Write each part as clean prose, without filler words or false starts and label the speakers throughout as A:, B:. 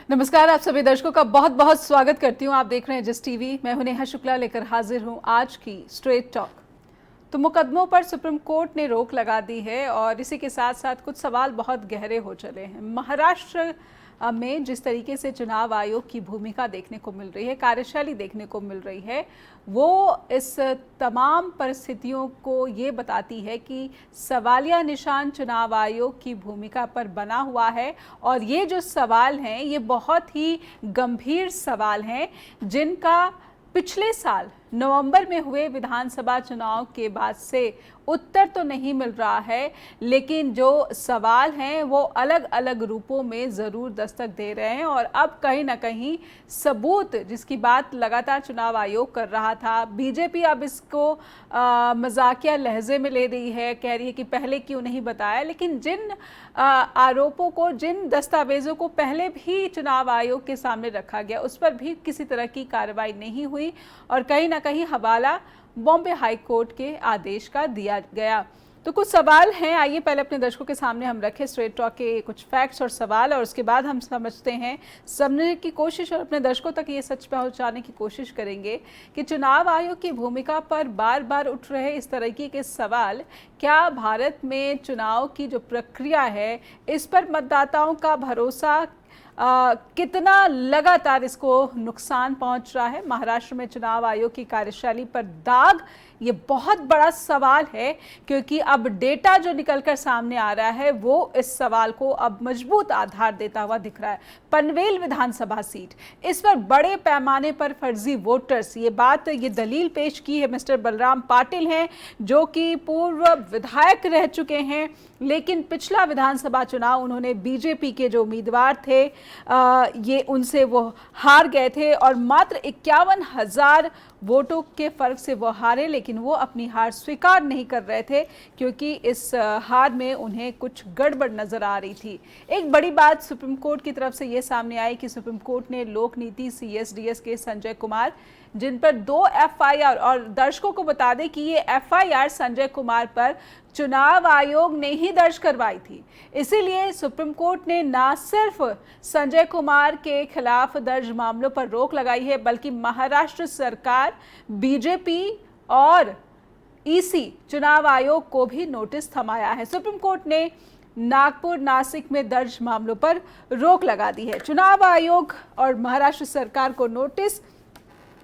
A: नमस्कार, आप सभी दर्शकों का बहुत बहुत स्वागत करती हूँ। आप देख रहे हैं जिस टीवी। मैं हूं नेहा शुक्ला, लेकर हाजिर हूँ आज की स्ट्रेट टॉक। तो मुकदमों पर सुप्रीम कोर्ट ने रोक लगा दी है और इसी के साथ साथ कुछ सवाल बहुत गहरे हो चले हैं। महाराष्ट्र में जिस तरीके से चुनाव आयोग की भूमिका देखने को मिल रही है, कार्यशैली देखने को मिल रही है, वो इस तमाम परिस्थितियों को ये बताती है कि सवालिया निशान चुनाव आयोग की भूमिका पर बना हुआ है। और ये जो सवाल हैं, ये बहुत ही गंभीर सवाल हैं, जिनका पिछले साल नवंबर में हुए विधानसभा चुनाव के बाद से उत्तर तो नहीं मिल रहा है, लेकिन जो सवाल हैं वो अलग अलग रूपों में ज़रूर दस्तक दे रहे हैं। और अब कहीं ना कहीं सबूत, जिसकी बात लगातार चुनाव आयोग कर रहा था, बीजेपी अब इसको मजाकिया लहजे में ले रही है, कह रही है कि पहले क्यों नहीं बताया। लेकिन जिन आरोपों को, जिन दस्तावेज़ों को पहले भी चुनाव आयोग के सामने रखा गया, उस पर भी किसी तरह की कार्रवाई नहीं हुई और कहीं ना कहीं हवाला बॉम्बे हाई कोर्ट के आदेश का दिया गया। तो कुछ सवाल हैं, आइए पहले अपने दर्शकों के सामने हम रखें स्ट्रेट टॉक के कुछ फैक्ट्स और सवाल, और उसके बाद हम समझते हैं, समझने की कोशिश और अपने दर्शकों तक ये सच पहुंचाने की कोशिश करेंगे कि चुनाव आयोग की भूमिका पर बार बार उठ रहे इस तरीके के सवाल, क्या भारत में चुनाव की जो प्रक्रिया है, इस पर मतदाताओं का भरोसा कितना लगातार इसको नुकसान पहुंच रहा है। महाराष्ट्र में चुनाव आयोग की कार्यशैली पर दाग, ये बहुत बड़ा सवाल है, क्योंकि अब डेटा जो निकलकर सामने आ रहा है वो इस सवाल को अब मजबूत आधार देता हुआ दिख रहा है। पनवेल विधानसभा सीट, इस पर बड़े पैमाने पर फर्जी वोटर्स, ये दलील पेश की है मिस्टर बलराम पाटिल हैं, जो कि पूर्व विधायक रह चुके हैं, लेकिन पिछला विधानसभा चुनाव उन्होंने बीजेपी के जो उम्मीदवार थे ये उनसे वो हार गए थे और मात्र 51,000 वोटों के फर्क से वो हारे। लेकिन वो अपनी हार स्वीकार नहीं कर रहे थे, क्योंकि इस हार में उन्हें कुछ गड़बड़ नजर आ रही थी। एक बड़ी बात सुप्रीम कोर्ट की तरफ से ये सामने आई कि सुप्रीम कोर्ट ने लोक नीति CSDS के संजय कुमार, जिन पर 2 FIR, और दर्शकों को बता दें कि ये FIR संजय कुमार पर चुनाव आयोग ने ही दर्ज करवाई थी। इसीलिए सुप्रीम कोर्ट ने ना सिर्फ संजय कुमार के खिलाफ दर्ज मामलों पर रोक लगाई है, बल्कि महाराष्ट्र सरकार, बीजेपी और EC चुनाव आयोग को भी नोटिस थमाया है। सुप्रीम कोर्ट ने नागपुर, नासिक में दर्ज मामलों पर रोक लगा दी है। चुनाव आयोग और महाराष्ट्र सरकार को नोटिस,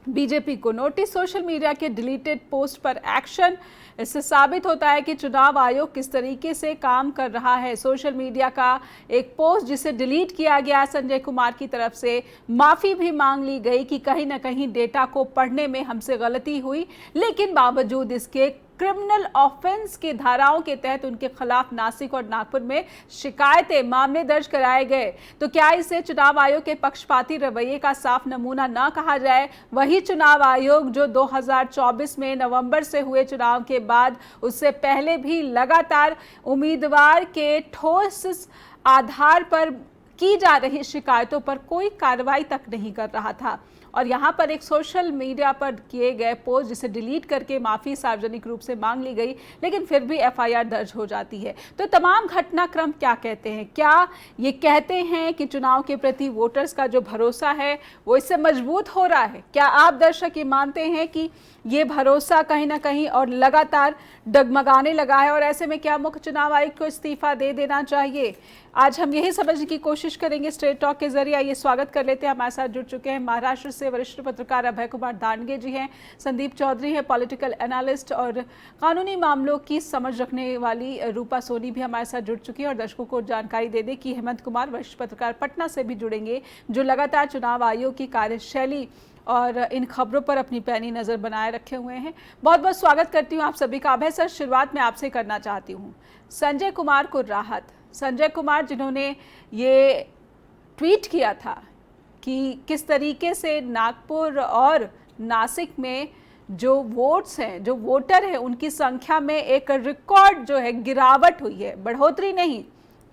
A: बीजेपी को नोटिस, सोशल मीडिया के डिलीटेड पोस्ट पर एक्शन। इससे साबित होता है कि चुनाव आयोग किस तरीके से काम कर रहा है। सोशल मीडिया का एक पोस्ट जिसे डिलीट किया गया संजय कुमार की तरफ से, माफ़ी भी मांग ली गई कि कहीं ना कहीं डेटा को पढ़ने में हमसे गलती हुई, लेकिन बावजूद इसके क्रिमिनल ऑफेंस के धाराओं के तहत उनके खिलाफ नासिक और नागपुर में शिकायतें, मामले दर्ज कराए गए। तो क्या इसे चुनाव आयोग के पक्षपाती रवैये का साफ नमूना ना कहा जाए? वही चुनाव आयोग जो 2024 में नवंबर से हुए चुनाव के बाद, उससे पहले भी लगातार उम्मीदवार के ठोस आधार पर की जा रही शिकायतों पर कोई कार्रवाई तक नहीं कर रहा था। और यहाँ पर एक सोशल मीडिया पर किए गए पोस्ट जिसे डिलीट करके माफ़ी सार्वजनिक रूप से मांग ली गई, लेकिन फिर भी FIR दर्ज हो जाती है। तो तमाम घटनाक्रम क्या कहते हैं? क्या ये कहते हैं कि चुनाव के प्रति वोटर्स का जो भरोसा है वो इससे मजबूत हो रहा है? क्या आप दर्शक ये मानते हैं कि ये भरोसा कहीं ना कहीं और लगातार डगमगाने लगा है, और ऐसे में क्या मुख्य चुनाव आयुक्त को इस्तीफा दे देना चाहिए? आज हम यही समझने की कोशिश करेंगे स्ट्रेट टॉक के जरिए। आइए स्वागत कर लेते हैं, हमारे साथ जुड़ चुके हैं महाराष्ट्र से वरिष्ठ पत्रकार अभय कुमार दानगे जी हैं, संदीप चौधरी है पॉलिटिकल एनालिस्ट, और कानूनी मामलों की समझ रखने वाली रूपा सोनी भी हमारे साथ जुड़ चुकी है। और दर्शकों को जानकारी दे दें कि हेमंत कुमार वरिष्ठ पत्रकार पटना से भी जुड़ेंगे, जो लगातार चुनाव आयोग की कार्यशैली और इन खबरों पर अपनी पैनी नज़र बनाए रखे हुए हैं। बहुत बहुत स्वागत करती हूँ आप सभी का। अभय सर, शुरुआत में आपसे करना चाहती हूँ, संजय कुमार को राहत, संजय कुमार जिन्होंने ये ट्वीट किया था कि किस तरीके से नागपुर और नासिक में जो वोट्स हैं, जो वोटर हैं, उनकी संख्या में एक रिकॉर्ड जो है गिरावट हुई है, बढ़ोतरी नहीं।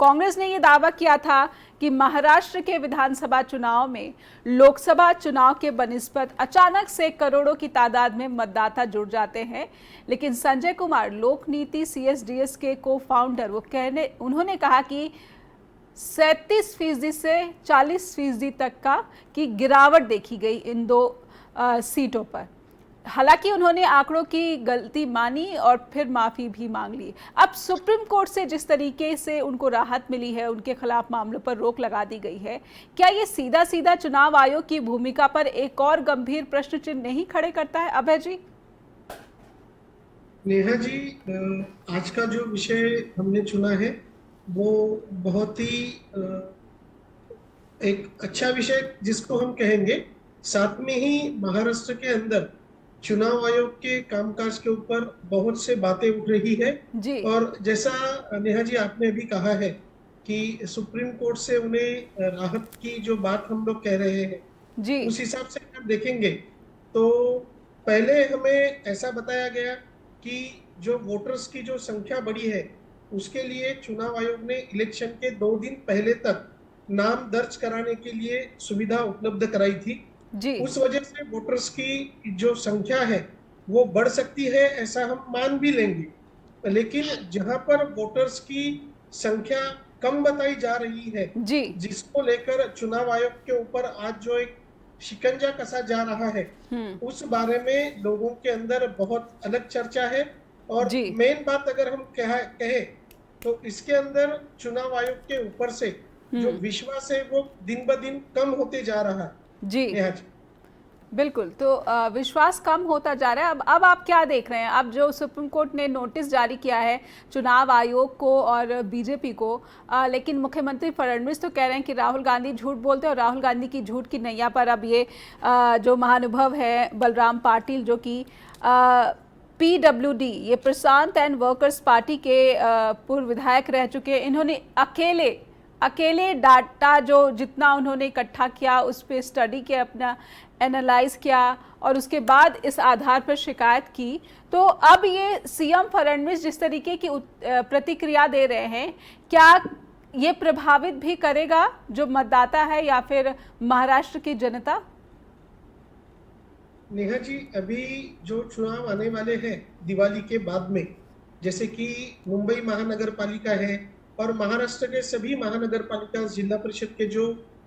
A: कांग्रेस ने ये दावा किया था कि महाराष्ट्र के विधानसभा चुनाव में लोकसभा चुनाव के बनिस्बत अचानक से करोड़ों की तादाद में मतदाता जुड़ जाते हैं, लेकिन संजय कुमार, लोक नीति CSDS के को फाउंडर, उन्होंने कहा कि 37% से 40% तक का की गिरावट देखी गई इन दो सीटों पर। हालांकि उन्होंने आंकड़ों की गलती मानी और फिर माफी भी मांग ली। अब सुप्रीम कोर्ट से जिस तरीके से उनको राहत मिली है, उनके खिलाफ मामलों पर रोक लगा दी गई है, क्या ये सीधा सीधा चुनाव आयोग की भूमिका पर एक और गंभीर प्रश्न चिन्ह नहीं खड़े करता है? अभय जी।
B: नेहा जी, आज का जो विषय हमने चुना है वो बहुत ही एक अच्छा विषय जिसको हम कहेंगे। साथ में ही महाराष्ट्र के अंदर चुनाव आयोग के कामकाज के ऊपर बहुत से बातें उठ रही है।
A: जी
B: और जैसा नेहा जी आपने अभी कहा है कि सुप्रीम कोर्ट से उन्हें राहत की जो बात हम लोग कह रहे हैं,
A: जी
B: उस हिसाब से अगर देखेंगे तो पहले हमें ऐसा बताया गया कि जो वोटर्स की जो संख्या बढ़ी है उसके लिए चुनाव आयोग ने इलेक्शन के 2 दिन पहले तक नाम दर्ज कराने के लिए सुविधा उपलब्ध कराई थी।
A: जी
B: उस वजह से वोटर्स की जो संख्या है वो बढ़ सकती है, ऐसा हम मान भी लेंगे। लेकिन जहां पर वोटर्स की संख्या कम बताई जा रही है,
A: जी
B: जिसको लेकर चुनाव आयोग के ऊपर आज जो एक शिकंजा कसा जा रहा है, उस बारे में लोगों के अंदर बहुत अलग चर्चा है। और
A: जी
B: मेन बात अगर हम कहे तो इसके अंदर चुनाव आयोग के ऊपर से जो विश्वास है वो दिन ब दिन कम होते जा रहा है।
A: जी
B: नेहा जी,
A: बिल्कुल। तो विश्वास कम होता जा रहा है। अब आप क्या देख रहे हैं? अब जो सुप्रीम कोर्ट ने नोटिस जारी किया है चुनाव आयोग को और बीजेपी को, लेकिन मुख्यमंत्री फडणवीस तो कह रहे हैं कि राहुल गांधी झूठ बोलते हैं और राहुल गांधी की झूठ की नैया पर अब ये जो महानुभव है बलराम पाटिल, जो कि PWD ये प्रशांत एंड वर्कर्स पार्टी के पूर्व विधायक रह चुके हैं, इन्होंने अकेले डाटा जो जितना उन्होंने इकट्ठा किया उस पर स्टडी किया, अपना एनालाइज किया और उसके बाद इस आधार पर शिकायत की। तो अब ये सीएम फडणवीस जिस तरीके की प्रतिक्रिया दे रहे हैं, क्या ये प्रभावित भी करेगा जो मतदाता है या फिर महाराष्ट्र की जनता?
B: नेहा जी, अभी जो चुनाव आने वाले हैं दिवाली के बाद में, जैसे कि मुंबई महानगर पालिका है और महाराष्ट्र के सभी महानगर पालिका जिला परिषद के जो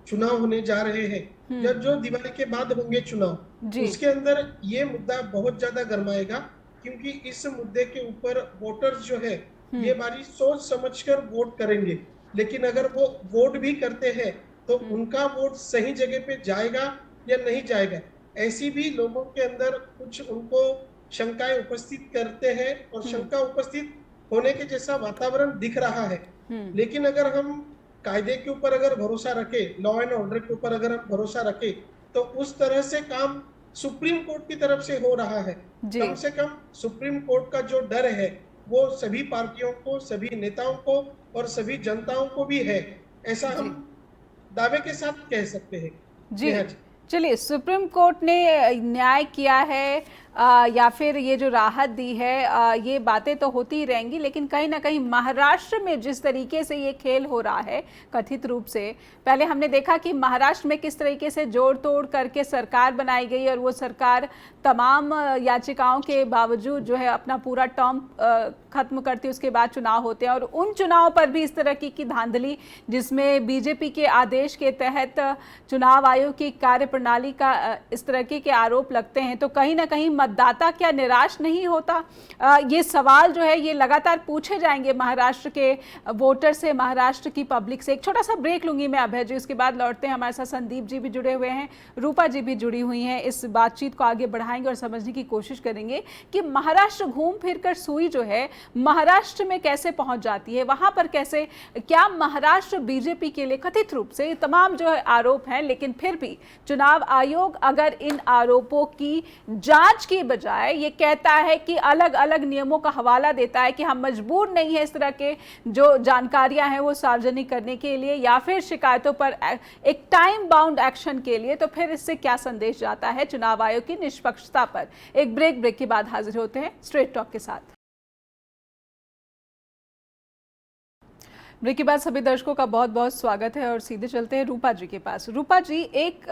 B: चुनाव होने जा रहे हैं, जब जो दिवाली के बाद होंगे चुनाव, उसके अंदर ये मुद्दा बहुत ज्यादा गरमाएगा। क्योंकि इस मुद्दे के ऊपर वोटर्स जो है ये बारी सोच समझकर वोट करेंगे। लेकिन अगर वो वोट भी करते हैं तो उनका वोट सही जगह पे जाएगा या नहीं जाएगा, ऐसी भी लोगों के अंदर कुछ उनको शंकाएं उपस्थित करते हैं और शंका उपस्थित होने के जैसा वातावरण दिख रहा है। लेकिन अगर हम कायदे के ऊपर अगर भरोसा रखे, लॉ एंड ऑर्डर के ऊपर अगर हम भरोसा रखे, तो उस तरह से काम सुप्रीम कोर्ट की तरफ से हो रहा है। कम से कम सुप्रीम कोर्ट का जो डर है वो सभी पार्टियों को, सभी नेताओं को और सभी जनताओं को भी है, ऐसा हम दावे के साथ कह सकते हैं।
A: जी चलिए, सुप्रीम कोर्ट ने न्याय किया है या फिर ये जो राहत दी है, ये बातें तो होती ही रहेंगी, लेकिन कहीं ना कहीं महाराष्ट्र में जिस तरीके से ये खेल हो रहा है कथित रूप से, पहले हमने देखा कि महाराष्ट्र में किस तरीके से जोड़ तोड़ करके सरकार बनाई गई और वो सरकार तमाम याचिकाओं के बावजूद जो है अपना पूरा टर्म खत्म करती है, उसके बाद चुनाव होते हैं और उन चुनाव पर भी इस तरह की धांधली, जिसमें बीजेपी के आदेश के तहत चुनाव आयोग की कार्यप्रणाली का इस तरह के आरोप लगते हैं, तो कहीं ना कहीं मतदाता क्या निराश नहीं होता? ये सवाल जो है ये लगातार पूछे जाएंगे महाराष्ट्र के वोटर से, महाराष्ट्र की पब्लिक से। एक छोटा सा ब्रेक लूंगी मैं अभय जी, उसके बाद लौटते हैं। हमारे साथ संदीप जी भी जुड़े हुए हैं, रूपा जी भी जुड़ी हुई हैं। इस बातचीत को आगे बढ़ाएंगे और समझने की कोशिश करेंगे कि महाराष्ट्र घूम फिर कर सुई जो है महाराष्ट्र में कैसे पहुंच जाती है, वहां पर कैसे, क्या महाराष्ट्र बीजेपी के लिए कथित रूप से तमाम जो है आरोप हैं, लेकिन फिर भी चुनाव आयोग अगर इन आरोपों की जांच की बजाय ये कहता है कि अलग अलग नियमों का हवाला देता है कि हम मजबूर नहीं है इस तरह के जो जानकारियां हैं वो सार्वजनिक करने के लिए या फिर शिकायतों पर एक टाइम बाउंड एक्शन के लिए, तो फिर इससे क्या संदेश जाता है चुनाव आयोग की निष्पक्षता पर? एक ब्रेक के बाद हाजिर होते हैं स्ट्रेट टॉक के साथ। ब्रेक के बाद सभी दर्शकों का बहुत बहुत स्वागत है और सीधे चलते हैं रूपा जी के पास। रूपा जी, एक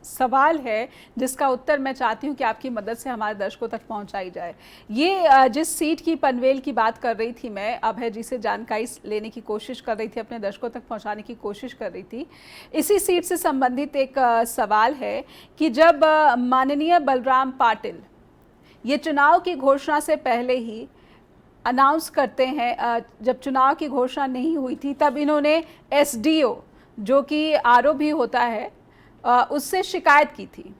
A: सवाल है जिसका उत्तर मैं चाहती हूं कि आपकी मदद से हमारे दर्शकों तक पहुंचाई जाए। ये जिस सीट की पनवेल की बात कर रही थी मैं, अभय जी से जानकारी लेने की कोशिश कर रही थी, अपने दर्शकों तक पहुँचाने की कोशिश कर रही थी। इसी सीट से संबंधित एक सवाल है कि जब माननीय बलराम पाटिल ये चुनाव की घोषणा से पहले ही अनाउंस करते हैं, जब चुनाव की घोषणा नहीं हुई थी तब इन्होंने एसडीओ जो कि आरओ भी होता है उससे शिकायत की थी,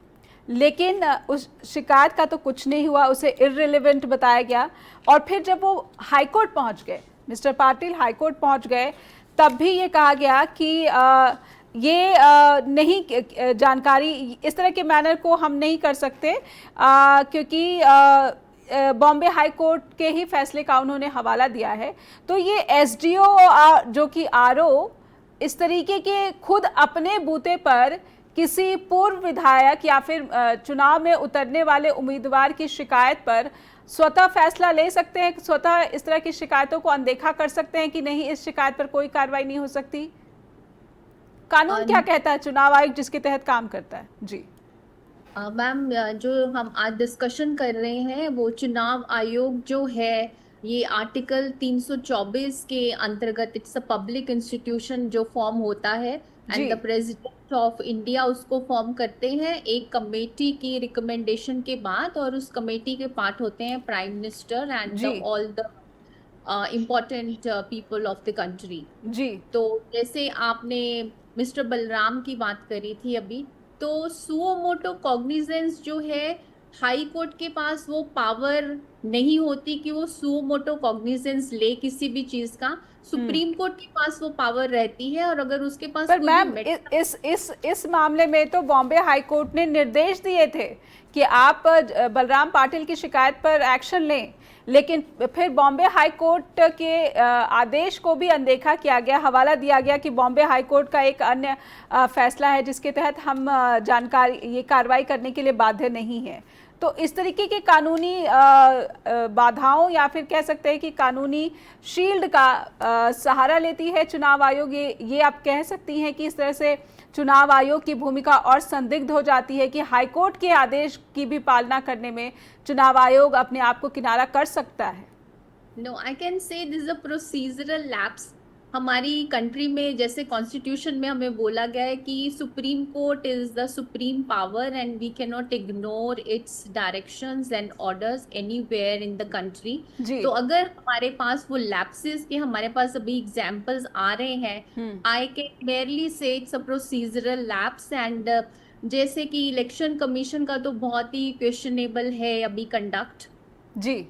A: लेकिन उस शिकायत का तो कुछ नहीं हुआ, उसे इररिलेवेंट बताया गया। और फिर जब वो हाईकोर्ट पहुंच गए, मिस्टर पाटिल हाईकोर्ट पहुंच गए, तब भी ये कहा गया कि ये नहीं जानकारी इस तरह के मैनर को हम नहीं कर सकते क्योंकि बॉम्बे हाई कोर्ट के ही फैसले का उन्होंने हवाला दिया है। तो ये एसडीओ जो कि आरओ इस तरीके के खुद अपने बूते पर किसी पूर्व विधायक या फिर चुनाव में उतरने वाले उम्मीदवार की शिकायत पर स्वतः फैसला ले सकते हैं, स्वतः इस तरह की शिकायतों को अनदेखा कर सकते हैं कि नहीं, इस शिकायत पर कोई कार्रवाई नहीं हो सकती? कानून क्या कहता है, चुनाव आयोग जिसके तहत काम करता है? जी
C: मैम, जो हम आज डिस्कशन कर रहे हैं वो चुनाव आयोग जो है, ये आर्टिकल 324 के अंतर्गत इट्स अ पब्लिक इंस्टीट्यूशन जो फॉर्म होता है and the president of India उसको फॉर्म करते हैं एक कमेटी की रिकमेंडेशन के बाद, और उस कमेटी के पार्ट होते हैं prime minister and all the important people of the country.
A: जी,
C: तो जैसे आपने मिस्टर बलराम की बात करी थी अभी, तो सुओ मोटो कॉग्निजेंस जो है, हाई कोर्ट के पास वो पावर नहीं होती कि वो सुओ मोटो कॉग्निजेंस ले किसी भी चीज का। सुप्रीम कोर्ट के पास वो पावर रहती है, और अगर उसके पास
A: पर मैम इस मामले में तो बॉम्बे हाई कोर्ट ने निर्देश दिए थे कि आप बलराम पाटिल की शिकायत पर एक्शन लें, लेकिन फिर बॉम्बे हाई कोर्ट के आदेश को भी अनदेखा किया गया, हवाला दिया गया कि बॉम्बे हाई कोर्ट का एक अन्य फैसला है जिसके तहत हम ये कार्रवाई करने के लिए बाध्य नहीं है। तो इस तरीके के कानूनी बाधाओं या फिर कह सकते हैं कि कानूनी शील्ड का सहारा लेती है चुनाव आयोग। ये आप कह सकती हैं कि इस तरह से चुनाव आयोग की भूमिका और संदिग्ध हो जाती है कि हाईकोर्ट के आदेश की भी पालना करने में चुनाव आयोग अपने आप को किनारा कर सकता है।
C: No, I can say this is a procedural lapse. हमारी कंट्री में जैसे कॉन्स्टिट्यूशन में हमें बोला गया है कि supreme court is the supreme power and we can not ignore its directions and orders anywhere in the country. तो अगर हमारे पास वो लैप्सेस के हमारे पास अभी एग्जांपल्स आ रहे हैं, आई कैन क्लियरली से it's a procedural lapse. And जैसे कि इलेक्शन कमीशन का तो बहुत ही क्वेश्चनेबल है अभी कंडक्ट।
A: जी,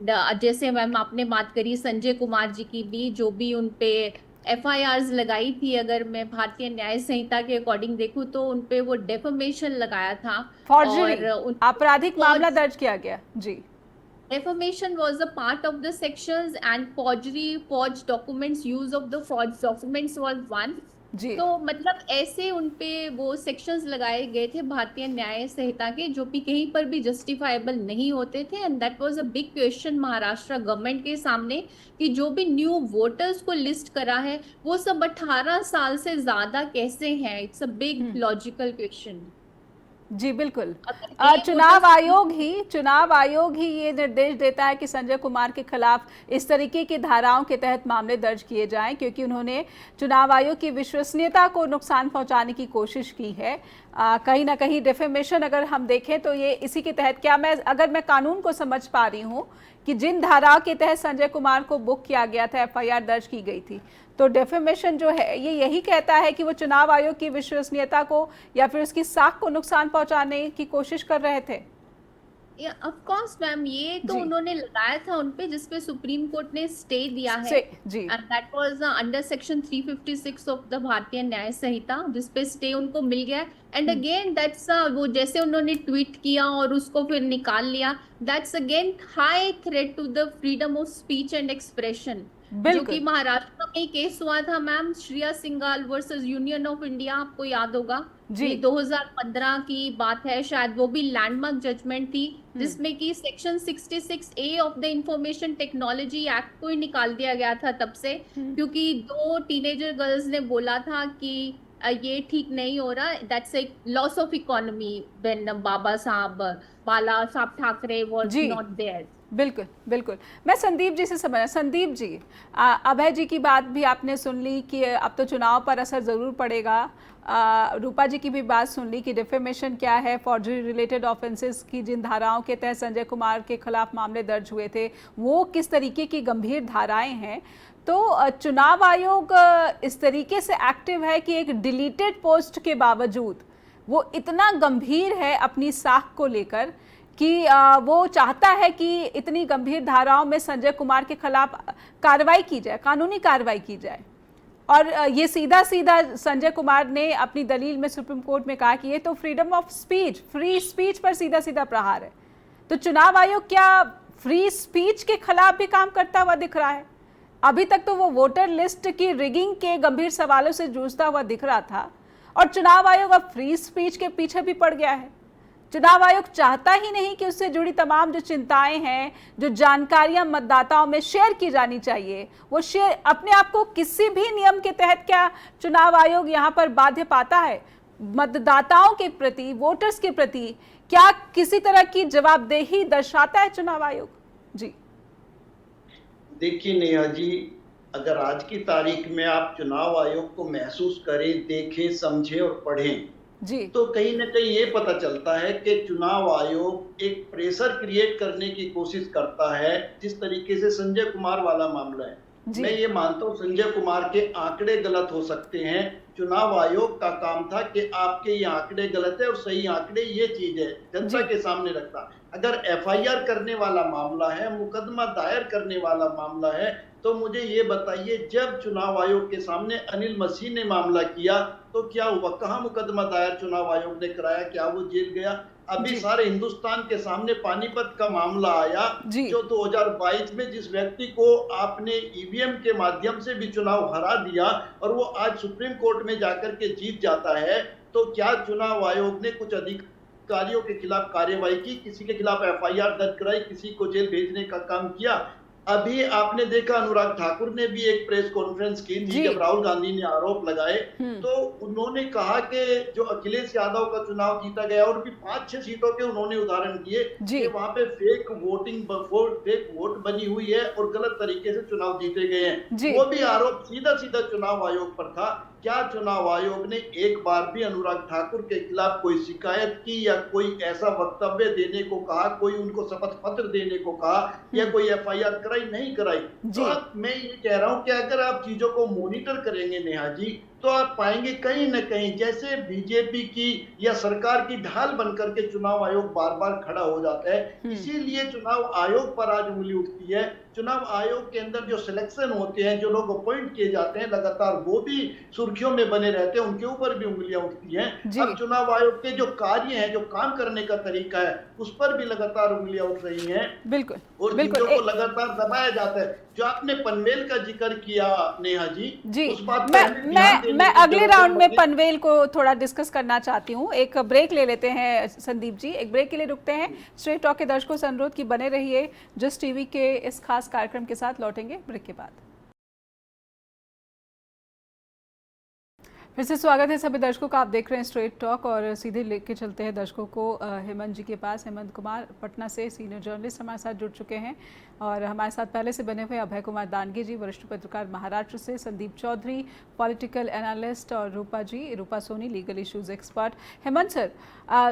C: जैसे मैम आपने बात करी संजय कुमार जी की भी, जो भी उनपे एफआईआर्स लगाई थी, अगर मैं भारतीय न्याय संहिता के अकॉर्डिंग देखूं तो उनपे वो डेफमेशन लगाया था,
A: फॉर्जरी, आपराधिक मामला दर्ज किया गया। जी,
C: defamation was a part of the sections and forgery, forge documents, use of the forge documents was one. तो मतलब ऐसे उनपे वो सेक्शंस लगाए गए थे भारतीय न्याय संहिता के, जो भी कहीं पर भी जस्टिफाइबल नहीं होते थे। And that was a big question Maharashtra government के सामने कि जो भी न्यू वोटर्स को लिस्ट करा है वो सब 18 साल से ज्यादा कैसे हैं। It's a big logical question.
A: जी बिल्कुल, चुनाव आयोग ही ये निर्देश देता है कि संजय कुमार के खिलाफ इस तरीके की धाराओं के तहत मामले दर्ज किए जाएं, क्योंकि उन्होंने चुनाव आयोग की विश्वसनीयता को नुकसान पहुंचाने की कोशिश की है। कहीं ना कहीं डिफेमेशन अगर हम देखें तो ये इसी के तहत, अगर मैं कानून को समझ पा रही हूँ कि जिन धाराओं के तहत संजय कुमार को बुक किया गया था, एफआईआर दर्ज की गई थी, तो डेफेमेशन जो है ये यही कहता है कि वो चुनाव आयोग की विश्वसनीयता को या फिर उसकी साख को नुकसान पहुंचाने की कोशिश कर रहे थे।
C: ऑफ कोर्स मैम, ये तो उन्होंने लगाया था उनपे, जिसपे सुप्रीम कोर्ट ने स्टे दिया है and that was under section 356 of the भारतीय न्याय संहिता, जिसपे स्टे उनको मिल गया। एंड अगेन दैट्स वो जैसे उन्होंने ट्वीट किया और उसको फिर निकाल लिया, that's again high threat to the freedom of speech and expression, जो कि महाराष्ट्र में केस हुआ था ma'am, Shreya Singhal versus union of India, आपको याद होगा।
A: जी।
C: ये 2015 की बात है, शायद वो भी लैंडमार्क जजमेंट थी, जिसमें कि section 66A of the information technology act को ही निकाल दिया गया था तब से, क्योंकि 2 टीनेजर गर्ल्स ने बोला था कि ये ठीक नहीं हो रहा, that's a loss of economy when Bala Saheb Thackeray was
A: ji
C: not there.
A: बिल्कुल बिल्कुल। मैं संदीप जी से समझ, संदीप जी, अभय जी की बात भी आपने सुन ली कि अब तो चुनाव पर असर ज़रूर पड़ेगा। रूपा जी की भी बात सुन ली कि डिफेमेशन क्या है, फॉर्जरी रिलेटेड ऑफेंसेस की जिन धाराओं के तहत संजय कुमार के खिलाफ मामले दर्ज हुए थे वो किस तरीके की गंभीर धाराएं हैं। तो चुनाव आयोग इस तरीके से एक्टिव है कि एक डिलीटेड पोस्ट के बावजूद वो इतना गंभीर है अपनी साख को लेकर कि वो चाहता है कि इतनी गंभीर धाराओं में संजय कुमार के खिलाफ कार्रवाई की जाए, कानूनी कार्रवाई की जाए। और ये सीधा सीधा संजय कुमार ने अपनी दलील में सुप्रीम कोर्ट में कहा कि ये तो freedom of speech, free speech पर सीधा सीधा प्रहार है। तो चुनाव आयोग क्या फ्री स्पीच के खिलाफ भी काम करता हुआ दिख रहा है? अभी तक तो वो वोटर लिस्ट की रिगिंग के गंभीर सवालों से जूझता हुआ दिख रहा था और चुनाव आयोग अब फ्री स्पीच के पीछे भी पड़ गया है। चुनाव आयोग चाहता ही नहीं कि उससे जुड़ी तमाम जो चिंताएं हैं, जो जानकारियां मतदाताओं में शेयर की जानी चाहिए, वो शेयर अपने आप को किसी भी नियम के तहत क्या चुनाव आयोग यहां पर बाध्य पाता है? मतदाताओं के प्रति, वोटर्स के प्रति क्या किसी तरह की जवाबदेही दर्शाता है चुनाव आयोग? जी
D: देखिए नेहा जी, अगर आज की तारीख में आप चुनाव आयोग को महसूस करें, देखें, समझें और पढ़ें
A: जी,
D: तो कहीं ना कहीं ये पता चलता है कि चुनाव आयोग एक प्रेशर क्रिएट करने की कोशिश करता है। जिस तरीके से संजय कुमार वाला मामला है, मैं ये मानता हूँ संजय कुमार के आंकड़े गलत हो सकते हैं। चुनाव आयोग का काम था कि आपके ये आंकड़े गलत है और सही आंकड़े ये चीज है, जनता के सामने रखता। अगर एफआईआर करने वाला मामला है, मुकदमा दायर करने वाला मामला है, तो मुझे ये बताइए, जब चुनाव आयोग के सामने अनिल मसीह ने मामला किया तो क्या हुआ? कहाँ मुकदमा दायर चुनाव आयोग ने कराया? क्या वो जेल गया? अभी सारे हिंदुस्तान के सामने पानीपत का मामला आया, जो 2022 में जिस व्यक्ति को आपने ईवीएम के माध्यम से भी चुनाव हरा दिया और वो आज सुप्रीम कोर्ट में जाकर के जीत जाता है, तो क्या चुनाव आयोग ने कुछ अधिकारियों के खिलाफ कार्रवाई की, किसी के खिलाफ एफआईआर दर्ज कराई, किसी को जेल भेजने का काम किया? अभी आपने देखा अनुराग ठाकुर ने भी एक प्रेस कॉन्फ्रेंस की थी जब राहुल गांधी ने आरोप लगाए, तो उन्होंने कहा कि जो अखिलेश यादव का चुनाव जीता गया और भी 5-6 सीटों के उन्होंने उदाहरण दिए कि वहां पे फेक वोट बनी हुई है और गलत तरीके से चुनाव जीते गए हैं। वो भी आरोप सीधा सीधा चुनाव आयोग पर था। क्या चुनाव आयोग ने एक बार भी अनुराग ठाकुर के खिलाफ कोई शिकायत की या कोई ऐसा वक्तव्य देने को कहा, कोई उनको शपथ पत्र देने को कहा या कोई एफआईआर कराई? नहीं कराई। तो मैं ये कह रहा हूं कि अगर आप चीजों को मॉनिटर करेंगे नेहा जी, तो आप पाएंगे कहीं न कहीं जैसे बीजेपी की या सरकार की ढाल बनकर के चुनाव आयोग बार बार खड़ा हो जाता है। इसीलिए चुनाव आयोग पर आज उंगली उठती है। चुनाव आयोग के अंदर जो सिलेक्शन होते हैं, जो लोग अपॉइंट किए जाते हैं लगातार, वो भी सुर्खियों में बने रहते हैं, उनके ऊपर भी उंगलियां उठती हैं। अब चुनाव आयोग के जो कार्य हैं, जो काम करने का तरीका है, उस पर भी लगातार उंगलियां उठ रही हैं।
A: बिल्कुल,
D: और चीजों को लगातार दबाया जाता है। जो आपने पनवेल का जिक्र किया नेहा जी, उस बात पर
A: मैं अगले राउंड में पनवेल को थोड़ा डिस्कस करना चाहती हूँ। एक ब्रेक ले लेते हैं संदीप जी, एक ब्रेक के लिए रुकते हैं। स्ट्रेट टॉक के दर्शकों से अनुरोध की बने रहिए जस्ट टीवी के इस खास कार्यक्रम के साथ। लौटेंगे ब्रेक के बाद। फिर से स्वागत है सभी दर्शकों का। आप देख रहे हैं स्ट्रेट टॉक और सीधे लेके चलते हैं दर्शकों को हेमंत जी के पास। हेमंत कुमार पटना से सीनियर जर्नलिस्ट हमारे साथ जुड़ चुके हैं और हमारे साथ पहले से बने हुए अभय कुमार दानगे जी, वरिष्ठ पत्रकार महाराष्ट्र से, संदीप चौधरी पॉलिटिकल एनालिस्ट और Rupa Soni legal issues expert. Hemant sir,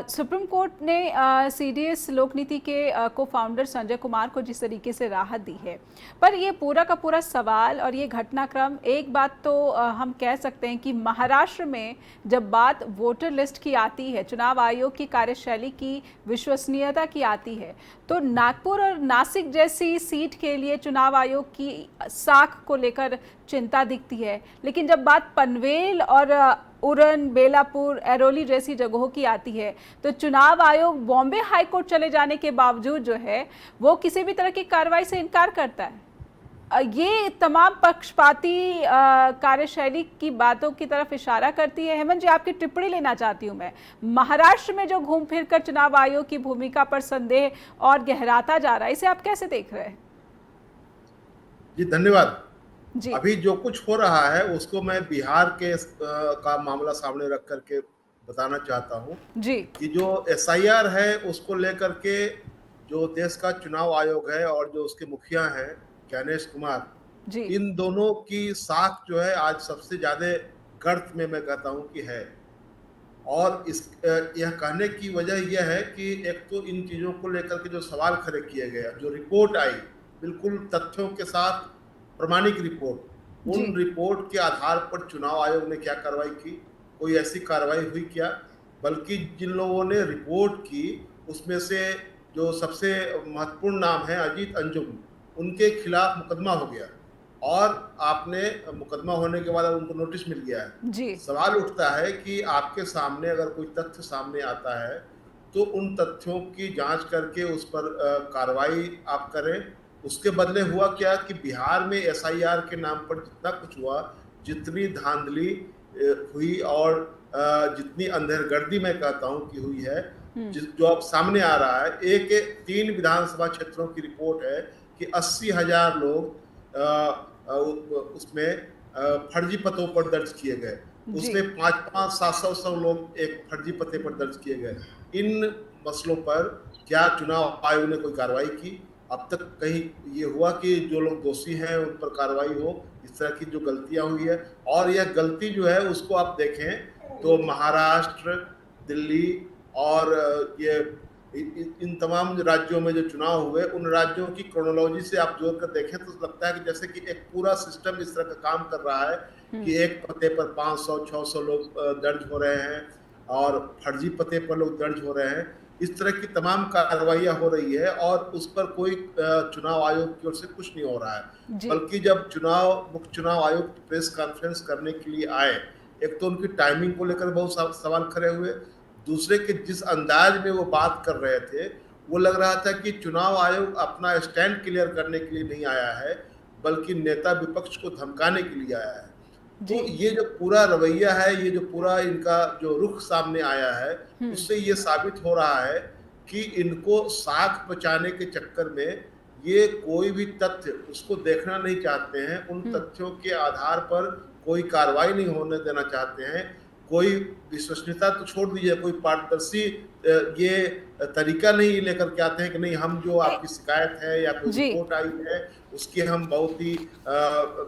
A: Supreme Court ने सीडीएस लोकनीति के को फाउंडर संजय कुमार को जिस तरीके से राहत दी है, पर ये पूरा का पूरा सवाल और ये घटनाक्रम, एक बात तो हम कह सकते हैं कि महाराष्ट्र में जब बात वोटर लिस्ट की आती है, चुनाव आयोग की कार्यशैली की विश्वसनीयता की आती है, तो नागपुर और नासिक जैसी सीट के लिए चुनाव आयोग की साख को लेकर चिंता दिखती है। लेकिन जब बात पनवेल और उरण, बेलापुर, एरोली जैसी जगहों की आती है, तो चुनाव आयोग बॉम्बे हाईकोर्ट चले जाने के बावजूद जो है वो किसी भी तरह की कार्रवाई से इनकार करता है। ये तमाम पक्षपाती कार्यशैली की बातों की तरफ इशारा करती है। हेमंत जी, आपकी टिप्पणी लेना चाहती हूं मैं। महाराष्ट्र में जो घूम फिर कर चुनाव आयोग की भूमिका पर संदेह और गहराता जा रहा है, इसे आप कैसे देख रहे हैं?
E: जी धन्यवाद।
A: जी
E: अभी जो कुछ हो रहा है उसको मैं बिहार के का मामला सामने रख करके बताना चाहता हूँ
A: जी
E: कि जो एसआईआर है उसको लेकर के जो देश का चुनाव आयोग है और जो उसके मुखिया हैं ज्ञानेश कुमार,
A: जी
E: इन दोनों की साख जो है आज सबसे ज्यादा गर्त में मैं कहता हूँ कि है। और इस यह कहने की वजह यह है कि एक तो इन चीजों को लेकर के जो सवाल खड़े किए गए, जो रिपोर्ट आई बिल्कुल तथ्यों के साथ प्रमाणिक रिपोर्ट,
A: जी
E: उन रिपोर्ट के आधार पर चुनाव आयोग ने क्या कार्रवाई की, कोई ऐसी कार्रवाई हुई क्या? बल्कि जिन लोगों ने रिपोर्ट की उसमें से जो सबसे महत्वपूर्ण नाम है अजीत अंजुम, उनके खिलाफ मुकदमा हो गया और आपने मुकदमा होने के बाद उनको नोटिस मिल गया है।
A: जी
E: सवाल उठता है कि आपके सामने अगर कोई तथ्य सामने आता है तो उन तथ्यों की जांच करके उस पर कार्रवाई आप करें। उसके बदले हुआ क्या कि बिहार में एसआईआर के नाम पर जितना कुछ हुआ, जितनी धांधली हुई और जितनी अंधेरगर्दी मैं कहता हूं कि हुई है, जो अब सामने आ रहा है, एक 3 विधानसभा क्षेत्रों की रिपोर्ट है कि 80,000 लोग उसमें फर्जी पतों पर दर्ज किए गए, उसमें 5-5, 700 लोग एक फर्जी पते पर दर्ज किए गए। इन मसलों पर क्या चुनाव आयोग ने कोई कार्रवाई की? अब तक कहीं ये हुआ कि जो लोग दोषी हैं उन पर कार्रवाई हो? इस तरह की जो गलतियां हुई है, और यह गलती जो है उसको आप देखें तो महाराष्ट्र, दिल्ली और ये इन तमाम राज्यों में जो चुनाव हुए, उन राज्यों की क्रोनोलॉजी से आप जोड़ कर देखें तो लगता है कि जैसे कि एक पूरा सिस्टम इस तरह का काम कर रहा है कि एक पते पर 500-600 लोग दर्ज हो रहे हैं और फर्जी पते पर लोग दर्ज हो रहे हैं। इस तरह की तमाम कार्रवाइयां हो रही है और उस पर कोई चुनाव आयोग की ओर से कुछ नहीं हो रहा है। बल्कि जब मुख्य चुनाव आयोग प्रेस कॉन्फ्रेंस करने के लिए आए, एक तो उनकी टाइमिंग को लेकर बहुत सवाल खड़े हुए, दूसरे के जिस अंदाज में वो बात कर रहे थे वो लग रहा था कि चुनाव आयोग अपना स्टैंड क्लियर करने के लिए नहीं आया है बल्कि नेता विपक्ष को धमकाने के लिए आया है। तो ये जो पूरा रवैया है, ये जो पूरा इनका जो रुख सामने आया है, उससे ये साबित हो रहा है कि इनको साख बचाने के चक्कर में ये कोई भी तथ्य उसको देखना नहीं चाहते हैं, उन तथ्यों के आधार पर कोई कार्रवाई नहीं होने देना चाहते हैं। कोई विश्वसनीयता तो छोड़ दीजिए, कोई पारदर्शी ये तरीका नहीं लेकर के आते हैं कि नहीं हम जो आपकी शिकायत है या कोई रिपोर्ट आई है उसकी हम बहुत ही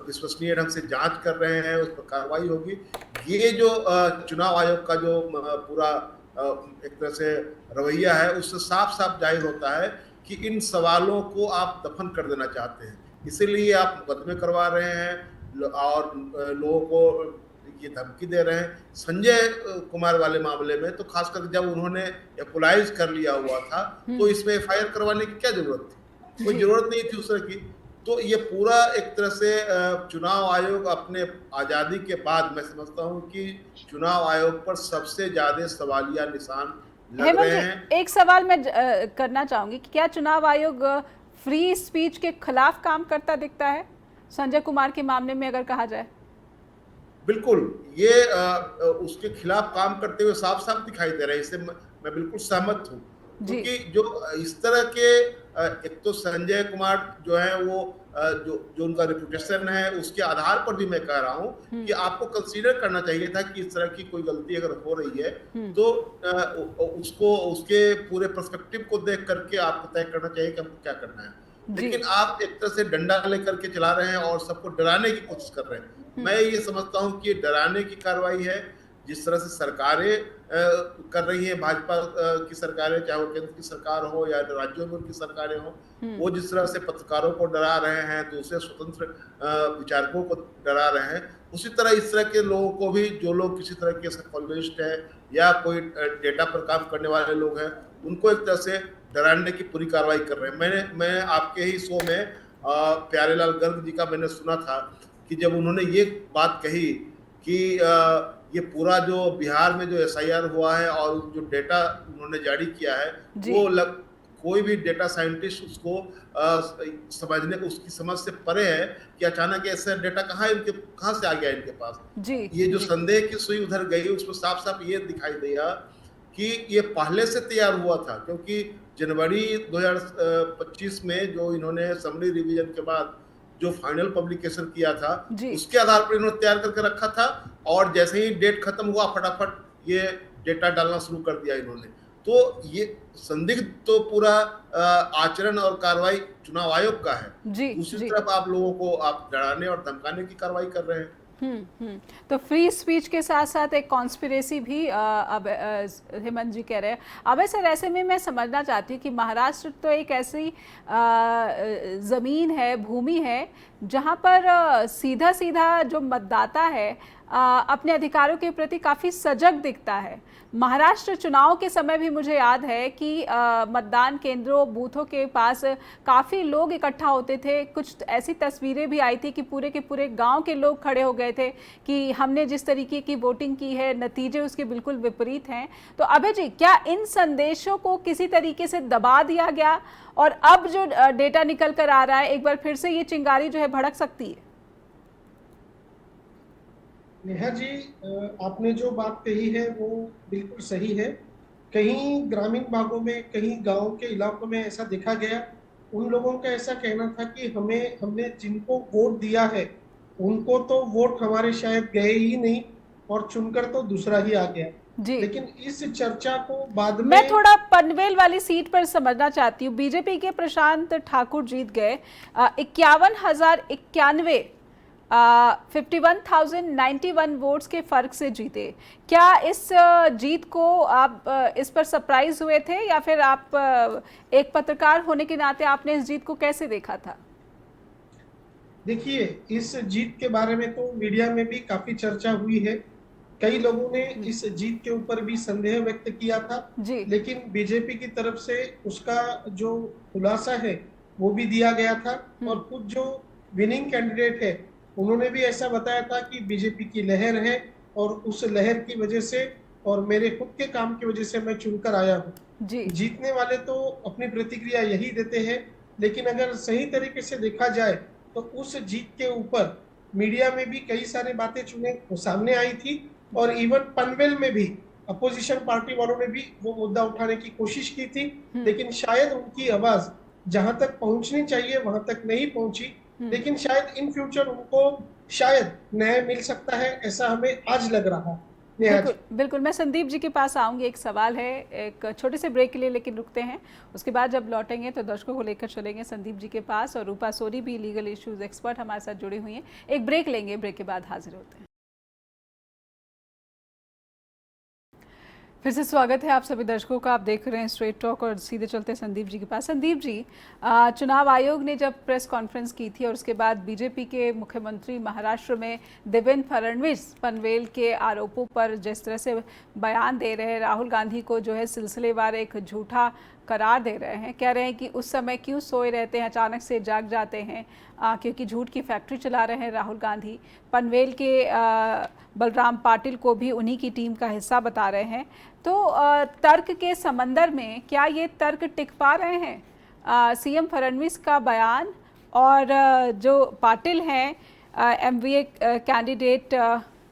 E: विश्वसनीय ढंग से जांच कर रहे हैं, उस पर कार्रवाई होगी। ये जो चुनाव आयोग का जो पूरा एक तरह से रवैया है उससे साफ साफ जाहिर होता है कि इन सवालों को आप दफन कर देना चाहते हैं, इसीलिए आप मुकदमे करवा रहे हैं और लोगों को ये धमकी दे रहे हैं। संजय कुमार वाले मामले में तो खासकर जब उन्होंने एपोलाइज कर लिया हुआ था तो इसमें एफआईआर करवाने की क्या जरूरत थी? कोई जरूरत नहीं थी उस तरह की। तो ये पूरा एक तरह से चुनाव आयोग अपने आजादी के बाद मैं समझता हूँ कि चुनाव आयोग पर सबसे ज्यादा सवालिया निशान लग रहे हैं।
A: एक सवाल मैं करना चाहूंगी कि क्या चुनाव आयोग फ्री स्पीच के खिलाफ काम करता दिखता है संजय कुमार के मामले में अगर कहा जाए?
E: बिल्कुल, ये उसके खिलाफ काम करते हुए साफ साफ दिखाई दे रहा है, इससे मैं बिल्कुल सहमत हूँ। क्योंकि जो इस तरह के एक तो संजय कुमार जो है वो जो उनका रेपुटेशन है उसके आधार पर भी मैं कह रहा हूँ कि आपको कंसीडर करना चाहिए था कि इस तरह की कोई गलती अगर हो रही है तो उसको उसके पूरे पर्सपेक्टिव को देख करके आपको तय करना चाहिए कि हमको क्या करना है। लेकिन आप एक तरह से डंडा लेकर के चला रहे हैं और सबको डराने की कोशिश कर रहे हैं। मैं ये समझता हूँ कि डराने की कार्रवाई है। जिस तरह से सरकारें कर रही हैं, भाजपा की सरकारें, चाहे वो केंद्र की सरकार हो या राज्यों में उनकी सरकारें हो, वो जिस तरह से पत्रकारों को डरा रहे हैं, दूसरे स्वतंत्र विचारकों को डरा रहे हैं, उसी तरह इस तरह के लोगों को भी, जो लोग किसी तरह के कॉलोनिस्ट है या कोई डेटा पर काम करने वाले लोग हैं, उनको एक तरह से डराने की पूरी कार्रवाई कर रहे हैं। मैं आपके ही शो में प्यारेलाल गर्ग जी का मैंने सुना था कि जब उन्होंने ये बात कही कि ये पूरा जो बिहार में जो एसआईआर हुआ है और जो डेटा उन्होंने जारी किया है वो कोई भी डेटा साइंटिस्ट उसको समझने को उसकी समझ से परे है कि अचानक ऐसा डेटा कहाँ से आ गया इनके पास।
A: जी
E: ये जो
A: जी
E: संदेह की सुई उधर गई उसमें साफ साफ ये दिखाई दिया कि ये पहले से तैयार हुआ था, क्योंकि जनवरी 2025 में जो इन्होंने समरी रिवीजन के बाद जो फाइनल पब्लिकेशन किया था
A: जी
E: उसके आधार पर इन्होंने तैयार करके रखा था, और जैसे ही डेट खत्म हुआ फटाफट ये डेटा डालना शुरू कर दिया इन्होंने। तो ये संदिग्ध तो पूरा आचरण और कार्रवाई चुनाव आयोग का है,
A: जी
E: दूसरी
A: जी।
E: तरफ आप लोगों को आप डराने और धमकाने की कार्रवाई कर रहे हैं।
A: तो फ्री स्पीच के साथ साथ एक कॉन्स्पिरेसी भी अब हेमंत जी कह रहे हैं। अब सर ऐसे में मैं समझना चाहती हूँ कि महाराष्ट्र तो एक ऐसी ज़मीन है, भूमि है जहाँ पर सीधा सीधा जो मतदाता है अपने अधिकारों के प्रति काफ़ी सजग दिखता है। महाराष्ट्र चुनाव के समय भी मुझे याद है कि मतदान केंद्रों, बूथों के पास काफ़ी लोग इकट्ठा होते थे। कुछ ऐसी तस्वीरें भी आई थी कि पूरे के पूरे गांव के लोग खड़े हो गए थे कि हमने जिस तरीके की वोटिंग की है नतीजे उसके बिल्कुल विपरीत हैं। तो अभय जी, क्या इन संदेशों को किसी तरीके से दबा दिया गया और अब जो डेटा निकल कर आ रहा है एक बार फिर से ये चिंगारी जो है भड़क सकती है?
B: नेहा जी, आपने जो बात कही है वो बिल्कुल सही है। कहीं ग्रामीण भागों में, कहीं गांव के इलाकों में ऐसा देखा गया। उन लोगों का ऐसा कहना था कि हमने जिनको वोट दिया है उनको तो वोट हमारे शायद गए ही नहीं और चुनकर तो दूसरा ही आ गया।
A: जी,
B: लेकिन इस चर्चा को बाद में
A: मैं थोड़ा पनवेल वाली सीट पर समझना चाहती हूँ। बीजेपी के प्रशांत ठाकुर जीत गए 51,091 51,091 वोट्स के फर्क से जीते। क्या इस जीत को आप इस पर सरप्राइज हुए थे या फिर आप एक पत्रकार होने के नाते आपने इस जीत को कैसे देखा था?
B: देखिए, इस जीत के बारे में तो मीडिया में भी काफी चर्चा हुई है। कई लोगों ने इस जीत के ऊपर भी संदेह व्यक्त किया था,
A: जी,
B: लेकिन बीजेपी की तरफ से उसका जो खुलासा है वो भी दिया गया था। और खुद जो विनिंग कैंडिडेट है उन्होंने भी ऐसा बताया था कि बीजेपी की लहर है और उस लहर की वजह से और मेरे खुद के काम की वजह से मैं चुनकर आया हूँ।
A: जी,
B: जीतने वाले तो अपनी प्रतिक्रिया यही देते हैं, लेकिन अगर सही तरीके से देखा जाए तो उस जीत के ऊपर मीडिया में भी कई सारी बातें सामने आई थी और इवन पनवेल में भी अपोजिशन पार्टी वालों ने भी वो मुद्दा उठाने की कोशिश की थी, लेकिन शायद उनकी आवाज जहां तक पहुंचनी चाहिए वहां तक नहीं पहुंची। लेकिन शायद इन फ्यूचर उनको शायद न्याय मिल सकता है, ऐसा हमें आज लग रहा है।
A: बिल्कुल बिल्कुल। मैं संदीप जी के पास आऊंगी। एक सवाल है, एक छोटे से ब्रेक के लिए लेकिन रुकते हैं, उसके बाद जब लौटेंगे तो दर्शकों को लेकर चलेंगे संदीप जी के पास। और रूपा सोरी भी लीगल इश्यूज एक्सपर्ट हमारे साथ जुड़ी हुई हैं। एक ब्रेक लेंगे, ब्रेक के बाद हाजिर होते हैं। फिर से स्वागत है आप सभी दर्शकों का। आप देख रहे हैं स्ट्रेट टॉक और सीधे चलते हैं संदीप जी के पास। संदीप जी, चुनाव आयोग ने जब प्रेस कॉन्फ्रेंस की थी और उसके बाद बीजेपी के मुख्यमंत्री महाराष्ट्र में देवेंद्र फडणवीस पनवेल के आरोपों पर जिस तरह से बयान दे रहे हैं, राहुल गांधी को जो है सिलसिलेवार एक झूठा करार दे रहे हैं, कह रहे हैं कि उस समय क्यों सोए रहते हैं, अचानक से जाग जाते हैं, क्योंकि झूठ की फैक्ट्री चला रहे हैं राहुल गांधी। पनवेल के बलराम पाटिल को भी उन्हीं की टीम का हिस्सा बता रहे हैं। तो तर्क के समंदर में क्या ये तर्क टिक पा रहे हैं? सीएम फडणवीस का बयान और जो पाटिल हैं एमवीए कैंडिडेट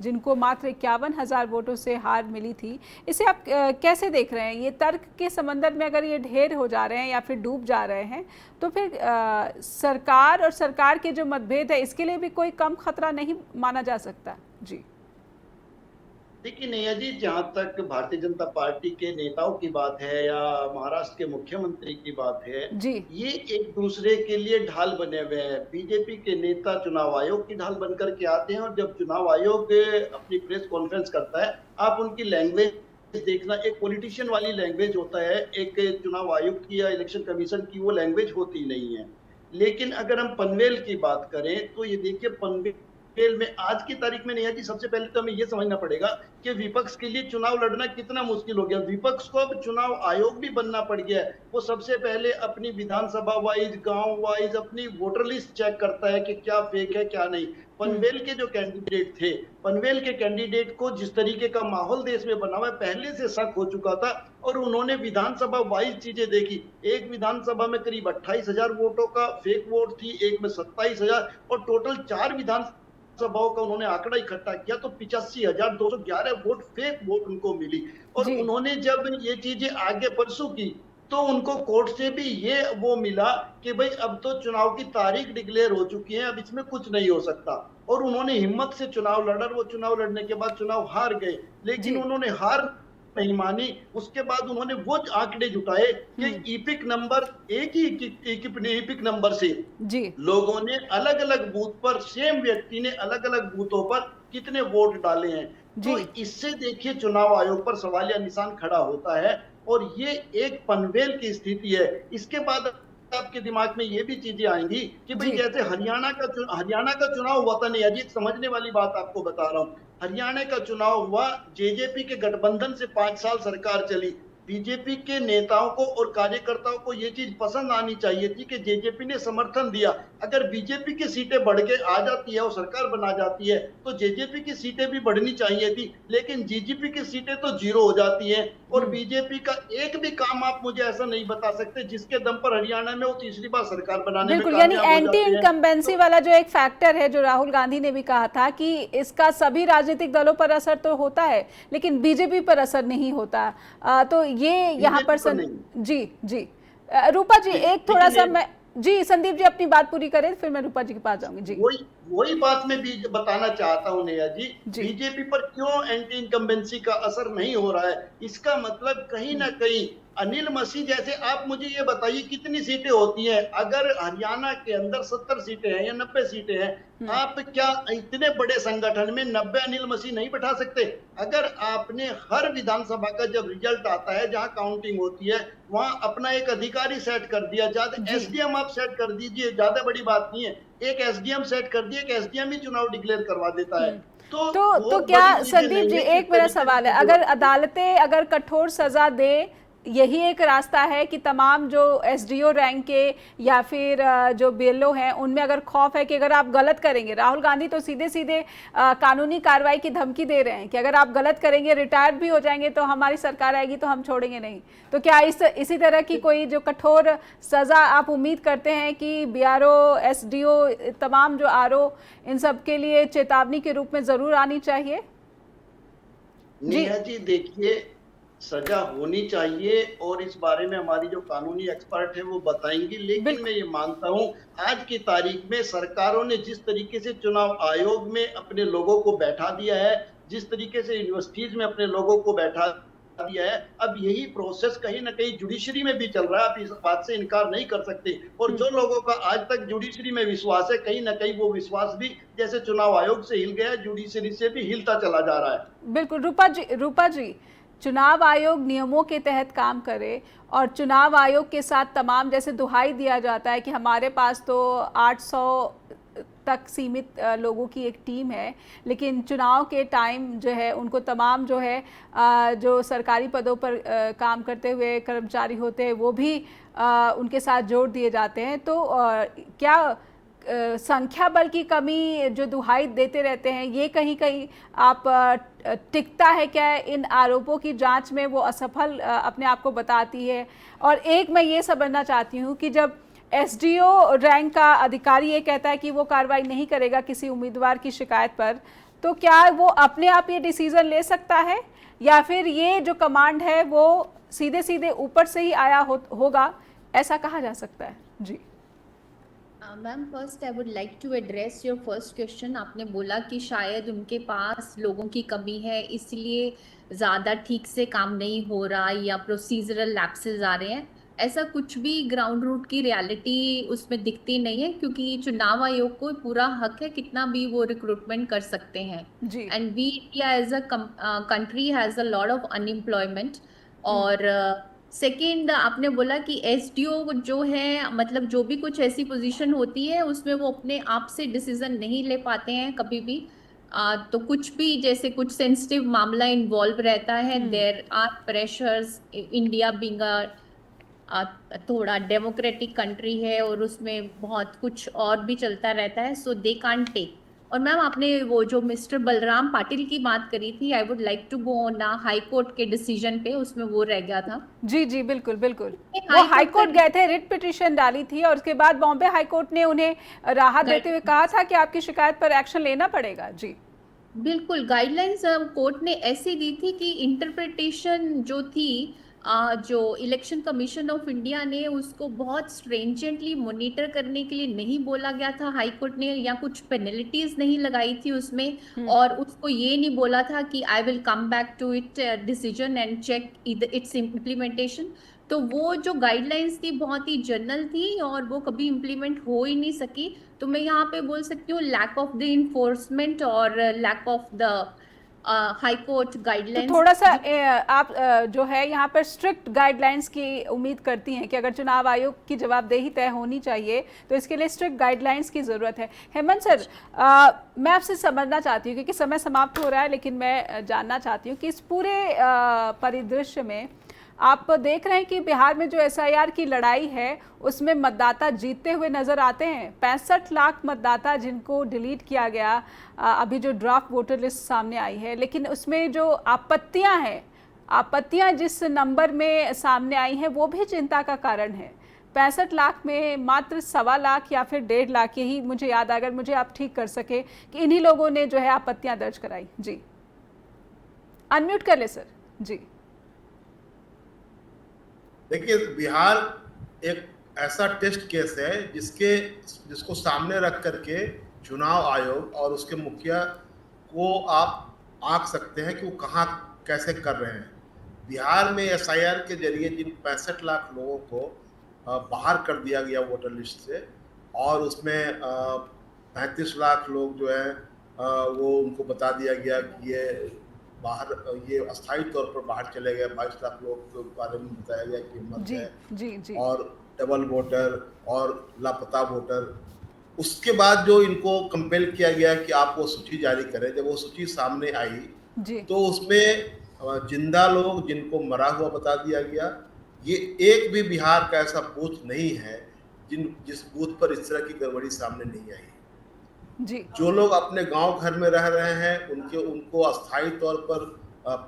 A: जिनको मात्र 51,000 वोटों से हार मिली थी, इसे आप कैसे देख रहे हैं? ये तर्क के समंदर में अगर ये ढेर हो जा रहे हैं या फिर डूब जा रहे हैं तो फिर सरकार और सरकार के जो मतभेद है इसके लिए भी कोई कम खतरा नहीं माना जा सकता? जी
D: देखिए नैया जी, जहां तक भारतीय जनता पार्टी के नेताओं की बात है या महाराष्ट्र के मुख्यमंत्री की बात है
A: जी,
D: ये एक दूसरे के लिए ढाल बने हुए हैं। बीजेपी के नेता चुनाव आयोग की ढाल बनकर के आते हैं और जब चुनाव आयोग अपनी प्रेस कॉन्फ्रेंस करता है, आप उनकी लैंग्वेज देखना, एक पॉलिटिशियन वाली लैंग्वेज होता है, एक चुनाव आयोग की या इलेक्शन कमीशन की वो लैंग्वेज होती नहीं है। लेकिन अगर हम पनवेल की बात करें तो ये देखिए, पनवेल पनवेल में आज की तारीख में नेहा जी, सबसे पहले तो हमें ये समझना पड़ेगा कि विपक्ष के लिए चुनाव लड़ना कितना मुश्किल हो गया। विपक्ष को अब चुनाव आयोग भी बनना पड़ गया है। वो सबसे पहले अपनी विधानसभा वाइज, गांव वाइज अपनी वोटर लिस्ट चेक करता है कि क्या फेक है क्या नहीं। पनवेल के जो कैंडिडेट थे, पनवेल के कैंडिडेट को जिस तरीके का माहौल देश में बना हुआ है, पहले से शक हो चुका था और उन्होंने विधानसभा वाइज चीजें देखी। एक विधानसभा में करीब 28,000 वोटों का फेक वोट थी, एक में 27,000 और टोटल 4 विधानसभाओं का उन्होंने आंकड़ा इकट्ठा किया तो 85,211 वोट फेक वोट उनको मिली। और उन्होंने जब ये चीजें आगे परसू की तो उनको कोर्ट से भी ये वो मिला कि भाई अब तो चुनाव की तारीख डिक्लेयर हो चुकी है, अब इसमें कुछ नहीं हो सकता। और उन्होंने हिम्मत से चुनाव लड़ा, वो चुनाव लड़ने के बाद चुनाव हार गए, लेकिन उन्होंने हार नहीं मानी। उसके बाद उन्होंने वो आंकड़े जुटाए कि ईपिक नंबर, एक ही ईपिक नंबर से लोगों ने अलग अलग बूथ पर, सेम व्यक्ति ने अलग अलग बूथों पर कितने वोट डाले हैं। तो इससे देखिए चुनाव आयोग पर सवालिया निशान खड़ा होता है और ये एक पनवेल की स्थिति है। इसके बाद आपके दिमाग में ये भी चीजें आएंगी कि भाई जैसे हरियाणा का चुनाव हुआ था, नहीं अजीत, समझने वाली बात आपको बता रहा हूँ। हरियाणा का चुनाव हुआ, जेजेपी के गठबंधन से 5 साल सरकार चली। बीजेपी के नेताओं को और कार्यकर्ताओं को ये चीज पसंद आनी चाहिए थी कि जेजेपी ने समर्थन दिया। अगर बीजेपी की सीटें बढ़ के आ जाती है और सरकार बना जाती है तो जेजेपी की सीटें भी बढ़नी चाहिए थी, लेकिन जीजीपी की सीटें तो 0 हो जाती हैं। और बीजेपी का एक भी काम आप मुझे ऐसा नहीं बता सकते जिसके दम पर हरियाणा में वो तीसरी बार सरकार बनाने में
A: बिल्कुल, यानी एंटी इनकम्बेंसी वाला जो एक फैक्टर है, जो राहुल गांधी ने भी कहा था कि इसका सभी राजनीतिक दलों पर असर तो होता है लेकिन बीजेपी पर असर नहीं होता। तो ये यहाँ पर जी रूपा जी एक थोड़ा सा मैं जी संदीप जी अपनी बात पूरी करें फिर मैं रूपा जी के पास जाऊंगी। जी
D: वही बात मैं भी बताना चाहता हूँ नेहा जी, बीजेपी पर क्यों एंटी इनकम्बेंसी का असर नहीं हो रहा है। इसका मतलब कहीं ना कहीं अनिल मसीह जैसे, आप मुझे ये बताइए कितनी सीटें होती हैं? अगर हरियाणा के अंदर 70 सीटें हैं या 90 सीटें हैं, आप क्या इतने बड़े संगठन में 90 अनिल मसीह नहीं बैठा सकते? अगर आपने हर विधानसभा का जब रिजल्ट आता है, जहां काउंटिंग होती है, वहां अपना एक अधिकारी सेट कर दिया, ज्यादा एसडीएम आप सेट कर दीजिए, ज्यादा बड़ी बात नहीं है, एक एसडीएम सेट कर दिए, एक एसडीएम ही चुनाव डिक्लेयर करवा देता है।
A: तो क्या संदीप जी एक मेरा सवाल है, अगर अदालतें अगर कठोर सजा दे, यही एक रास्ता है कि तमाम जो एसडीओ रैंक के या फिर जो बीएलओ हैं उनमें अगर खौफ है कि अगर आप गलत करेंगे, राहुल गांधी तो सीधे सीधे कानूनी कार्रवाई की धमकी दे रहे हैं कि अगर आप गलत करेंगे, रिटायर भी हो जाएंगे तो हमारी सरकार आएगी तो हम छोड़ेंगे नहीं। तो क्या इसी तरह की कोई जो कठोर सजा आप उम्मीद करते हैं कि बीआरओ, एसडीओ, तमाम जो आरओ, इन सब के लिए चेतावनी के रूप में जरूर आनी चाहिए?
D: नेहा जी देखिए, सजा होनी चाहिए और इस बारे में हमारी जो कानूनी एक्सपर्ट है वो बताएंगी, लेकिन मैं ये मानता हूं आज की तारीख में सरकारों ने जिस तरीके से चुनाव आयोग में अपने लोगों को बैठा दिया है, जिस तरीके से यूनिवर्सिटीज में अपने लोगों को बैठा दिया है, अब यही प्रोसेस कहीं ना कहीं जुडिशरी में भी चल रहा है। आप इस बात से इनकार नहीं कर सकते। और जो लोगों का आज तक जुडिशरी में विश्वास है, कहीं ना कहीं वो विश्वास भी जैसे चुनाव आयोग से हिल गया, जुडिशरी से भी हिलता चला जा रहा है।
A: बिल्कुल रूपा जी, चुनाव आयोग नियमों के तहत काम करे और चुनाव आयोग के साथ तमाम, जैसे दुहाई दिया जाता है कि हमारे पास तो 800 तक सीमित लोगों की एक टीम है, लेकिन चुनाव के टाइम जो है उनको तमाम जो है जो सरकारी पदों पर काम करते हुए कर्मचारी होते हैं वो भी उनके साथ जोड़ दिए जाते हैं। तो क्या संख्या बल की कमी जो दुहाई देते रहते हैं, ये कहीं कहीं आप टिकता है क्या इन आरोपों की जांच में, वो असफल अपने आप को बताती है? और एक मैं ये समझना चाहती हूँ कि जब एसडीओ रैंक का अधिकारी ये कहता है कि वो कार्रवाई नहीं करेगा किसी उम्मीदवार की शिकायत पर, तो क्या वो अपने आप ये डिसीजन ले सकता है या फिर ये जो कमांड है वो सीधे सीधे ऊपर से ही आया होगा, ऐसा कहा जा सकता है? जी
C: ma'am, first I would like to address your first question. आपने बोला कि शायद उनके पास लोगों की कमी है इसलिए ज़्यादा ठीक से काम नहीं हो रहा या प्रोसीजरल लैप्सेस आ रहे हैं। ऐसा कुछ भी ग्राउंड रूट की रियलिटी उसमें दिखती नहीं है, क्योंकि चुनाव आयोग को पूरा हक है कितना भी वो रिक्रूटमेंट कर सकते हैं। And we India as a country has a lot of unemployment और सेकंड, आपने बोला कि एसडीओ जो है, मतलब जो भी कुछ ऐसी पोजीशन होती है उसमें वो अपने आप से डिसीजन नहीं ले पाते हैं कभी भी। तो कुछ भी जैसे कुछ सेंसिटिव मामला इन्वॉल्व रहता है, there are pressures, India being थोड़ा डेमोक्रेटिक कंट्री है और उसमें बहुत कुछ और भी चलता रहता है, सो दे कांट टेक। और मैम, आपने वो जो मिस्टर बलराम पाटिल की बात करी थी, I would like to go on high court के डिसीजन पे, उसमें वो रह गया था।
A: जी जी बिल्कुल बिल्कुल। वो
C: हाई
A: हाई
C: कोर्ट
A: कोर्ट गए थे, रिट पिटीशन डाली थी और उसके बाद बॉम्बे हाई कोर्ट ने उन्हें राहत देते हुए कहा था कि आपकी शिकायत पर एक्शन लेना पड़ेगा। जी
C: बिल्कुल, गाइडलाइंस कोर्ट ने ऐसी दी थी कि इंटरप्रिटेशन जो थी, जो इलेक्शन कमीशन ऑफ इंडिया ने उसको बहुत स्ट्रेंजेंटली मॉनिटर करने के लिए नहीं बोला गया था हाई कोर्ट ने, या कुछ पेनल्टीज नहीं लगाई थी उसमें, और उसको ये नहीं बोला था कि I will come back to it decision and check its implementation. तो वो जो गाइडलाइंस थी बहुत ही जनरल थी और वो कभी इम्प्लीमेंट हो ही नहीं सकी। तो मैं यहाँ पे बोल सकती हूँ लैक ऑफ द इन्फोर्समेंट और lack of the high court
A: तो
C: गाइडलाइंस।
A: थोड़ा सा आप जो है यहाँ पर स्ट्रिक्ट गाइडलाइंस की उम्मीद करती हैं कि अगर चुनाव आयोग की जवाबदेही तय होनी चाहिए तो इसके लिए स्ट्रिक्ट गाइडलाइंस की ज़रूरत है। हेमंत सर, मैं आपसे समझना चाहती हूँ क्योंकि समय समाप्त हो रहा है, लेकिन मैं जानना चाहती हूँ कि इस पूरे परिदृश्य में आप देख रहे हैं कि बिहार में जो एसआईआर की लड़ाई है उसमें मतदाता जीतते हुए नजर आते हैं। 65 लाख मतदाता जिनको डिलीट किया गया, अभी जो ड्राफ्ट वोटर लिस्ट सामने आई है, लेकिन उसमें जो आपत्तियां जिस नंबर में सामने आई हैं वो भी चिंता का कारण है। 65 लाख में मात्र 1.25 लाख या फिर 1.5 लाख, यही मुझे याद, अगर मुझे आप ठीक कर सके, कि इन्हीं लोगों ने जो है आपत्तियां दर्ज कराई। जी अनम्यूट कर ले सर। जी
E: देखिए, बिहार एक ऐसा टेस्ट केस है जिसको सामने रख करके चुनाव आयोग और उसके मुखिया को आप आंक सकते हैं कि वो कहाँ कैसे कर रहे हैं। बिहार में एसआईआर के जरिए जिन 65 लाख लोगों को बाहर कर दिया गया वोटर लिस्ट से, और उसमें 35 लाख लोग जो है वो उनको बता दिया गया कि ये अस्थायी तौर पर बाहर चले गए। 22 लाख लोग के बारे में बताया गया कि मर गए, और डबल वोटर और लापता वोटर। उसके बाद जो इनको कंपेल किया गया कि आप वो सूची जारी करें, जब वो सूची सामने आई तो उसमें जिंदा लोग जिनको मरा हुआ बता दिया गया। ये एक भी बिहार का ऐसा बूथ नहीं है जिस बूथ पर इस तरह की गड़बड़ी सामने नहीं आई। जी। जो लोग अपने गांव घर में रह रहे हैं उनको अस्थायी तौर पर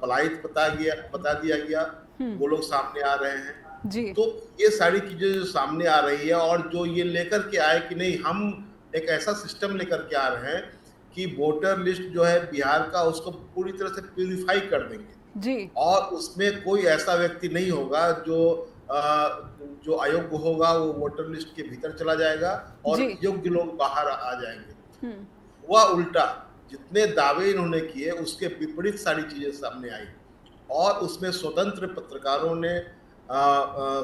E: पलायित बता दिया गया, वो लोग सामने आ रहे हैं। जी। तो ये सारी चीजें जो सामने आ रही है, और जो ये लेकर के आए कि नहीं हम एक ऐसा सिस्टम लेकर के आ रहे हैं कि वोटर लिस्ट जो है बिहार का उसको पूरी तरह से प्यूरिफाई कर देंगे। जी। और उसमें कोई ऐसा व्यक्ति नहीं होगा जो अयोग्य होगा वो वोटर लिस्ट के भीतर चला जाएगा और योग्य लोग बाहर आ जाएंगे। वह उल्टा जितने दावे इन्होंने किए उसके विपरीत सारी चीजें सामने आई, और उसमें स्वतंत्र पत्रकारों ने,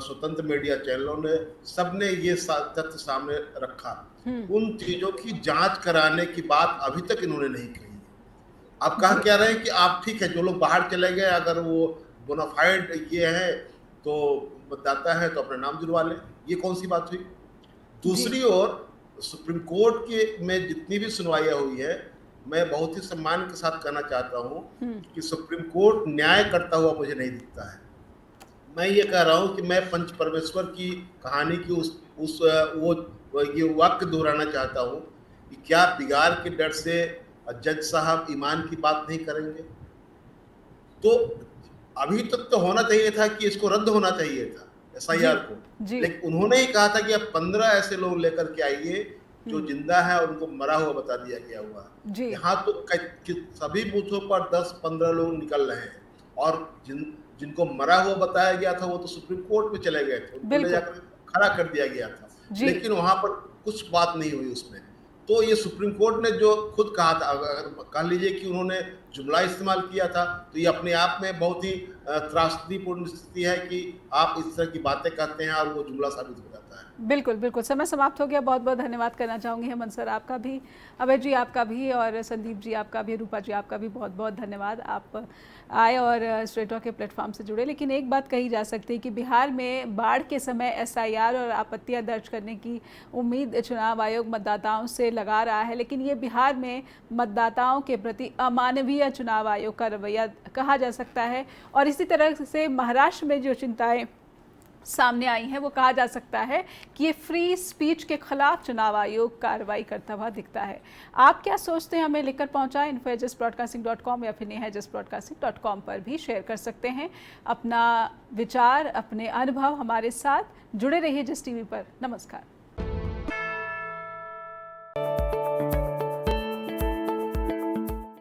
E: स्वतंत्र मीडिया चैनलों ने, सबने ये तथ्य सामने रखा। उन चीजों की जांच कराने की बात अभी तक इन्होंने नहीं कही। आप कहा क्या रहे हैं कि आप ठीक है, जो लोग बाहर चले गए अगर वो बोनाफाइड ये है तो मतदाता है तो अपना नाम जुड़वा ले, ये कौन सी बात हुई। दूसरी ओर सुप्रीम कोर्ट के में जितनी भी सुनवाइयां हुई है, मैं बहुत ही सम्मान के साथ कहना चाहता हूं कि सुप्रीम कोर्ट न्याय करता हुआ मुझे नहीं दिखता है। मैं ये कह रहा हूं कि मैं पंच परमेश्वर की कहानी की ये वाक्य दोहराना चाहता हूं कि क्या बिगाड़ के डर से जज साहब ईमान की बात नहीं करेंगे। तो अभी तक तो होना चाहिए था कि इसको रद्द होना चाहिए था एसआईआर को, लेकिन उन्होंने ही कहा था कि अब 15 ऐसे लोग लेकर के आइए जो जिंदा है और उनको मरा हुआ बता दिया गया हुआ। यहाँ तो सभी बूथों पर 10-15 लोग निकल रहे हैं, और जिनको मरा हुआ बताया गया था वो तो सुप्रीम कोर्ट में चले गए थे, उनको ले जाकर खड़ा कर दिया गया था, लेकिन वहां पर कुछ बात नहीं हुई उसमें। तो ये सुप्रीम कोर्ट ने जो खुद कहा था, अगर कह लीजिए कि उन्होंने जुमला इस्तेमाल किया था, तो ये अपने आप में बहुत ही त्रासदीपूर्ण स्थिति है कि आप इस तरह की बातें कहते हैं और वो जुमला साबित हो जाता है। जाता है।
A: बिल्कुल बिल्कुल, समय समाप्त हो गया। बहुत बहुत धन्यवाद करना चाहूँगी हेमंत सर आपका भी, अभय जी आपका भी, और संदीप जी आपका भी, रूपा जी आपका भी बहुत बहुत धन्यवाद। आप आए और स्ट्रेट टॉक के प्लेटफॉर्म से जुड़े। लेकिन एक बात कही जा सकती है कि बिहार में बाढ़ के समय SIR और आपत्तियां दर्ज करने की उम्मीद चुनाव आयोग मतदाताओं से लगा रहा है, लेकिन ये बिहार में मतदाताओं के प्रति अमानवीय चुनाव आयोग का रवैया कहा जा सकता है। और इसी तरह से महाराष्ट्र में जो चिंताएं सामने आई हैं वो कहा जा सकता है कि ये फ्री स्पीच के खिलाफ चुनाव आयोग कार्रवाई करता हुआ दिखता है। आप क्या सोचते हैं हमें लिखकर पहुंचाएं info@justbroadcasting.com या फिर neha@justbroadcasting.com पर भी शेयर कर सकते हैं अपना विचार, अपने अनुभव हमारे साथ। जुड़े रहिए जस्ट टीवी पर। नमस्कार।